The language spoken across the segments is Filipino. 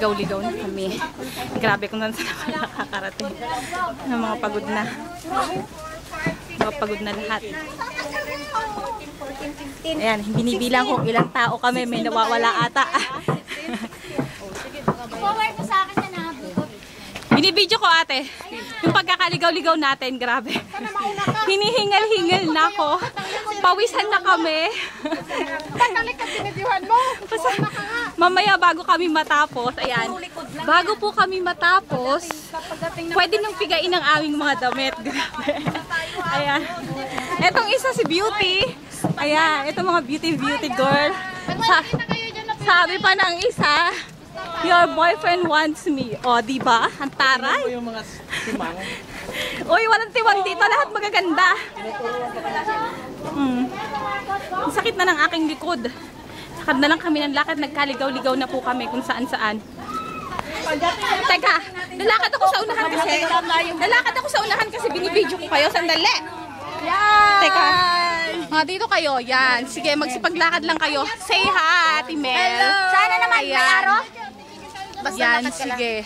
Nagkakaligaw-ligaw na kami. Grabe kung saan ako nakakarating. Mga pagod na. Mga pagod na lahat. Ayan, binibilang kung ilang tao kami. May nawawala ata. Binibidyo ko ate. Yung pagkakaligaw-ligaw natin, grabe. Hinihingal-hingal na ako. Pawisan na kami. Mamaya bago kami matapos, ayan. Bago po kami matapos, pwede nang pigain ang aming mga damit. Grabe. Ayan. Etong isa si Beauty. Ayan, itong mga beauty girl. Sabi pa ng isa, your boyfriend wants me. O, diba? Ang taray. Yung mga timang. Uy, walang tiwang dito. Lahat magaganda. Ang sakit na ng aking likod. Sakad na lang kami ng lakad. Nagkaligaw-ligaw na po kami kung saan-saan. Teka, lalakad ako sa unahan kasi. Lalakad ako sa unahan kasi binibidyo ko kayo. Sandali. Yan. Teka. Dito kayo. Yan. Sige, magsipaglakad lang kayo. Say hi, Ate Mel. Hello. Sana naman may araw. Yan, sige.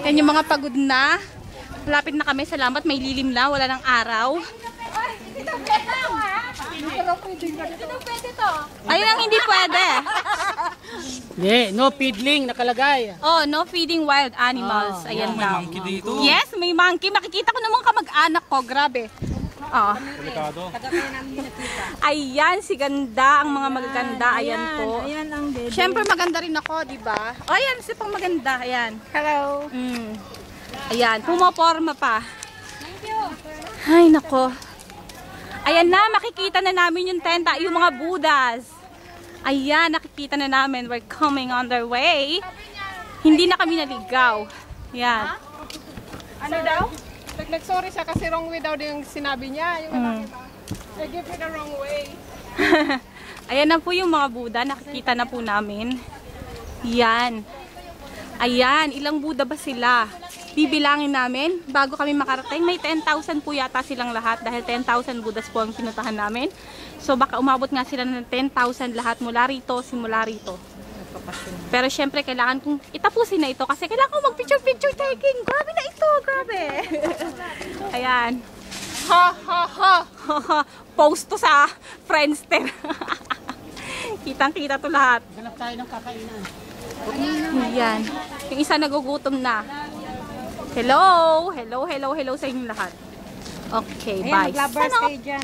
Yan yung mga pagod na. Malapit na kami. Salamat. May lilim na. Wala ng araw. Ayun ang hindi pwede. No feeding nakalagay. Oh, no feeding wild animals. Ayan daw. May monkey dito. Yes, may monkey. Makikita ko naman kamag-anak ko. Grabe. Oh. Ayan, si ganda. Ang mga magaganda. Ayan po. Ayan ang baby. Siyempre maganda rin ako, di ba? Oh, ayan, si pang maganda. Ayan. Hello. Ayan, pumoporma pa. Ay, nako. Ayan na, makikita na namin yung tenta, yung mga Buddhas. Ayan, nakikita na namin. We're coming on their way. Hindi na kami naligaw. Ayan. Ano daw? Nag-sorry siya kasi wrong way daw yung sinabi niya. Yung I give you the wrong way. Ayan na po yung mga Buddha. Nakikita na po namin. Yan. Ayan. Ilang Buddha ba sila? Bibilangin namin bago kami makarating. May 10,000 po yata silang lahat dahil 10,000 Buddhas po ang pinuntahan namin. So baka umabot nga sila ng 10,000 lahat mula rito, simula rito. Pero syempre kailangan kong itapusin na ito kasi kailangan kong mag-picture taking. Grabe na ito, grabe. Ayan. Ha ha ha. Post to sa Friendster. Kitang-kita to lahat. Hanap tayo ng kakainan. Ayan. Yung isa nagugutom na. Hello! Hello sa inyong lahat. Okay, bye. Ayan, maglabas kayo dyan.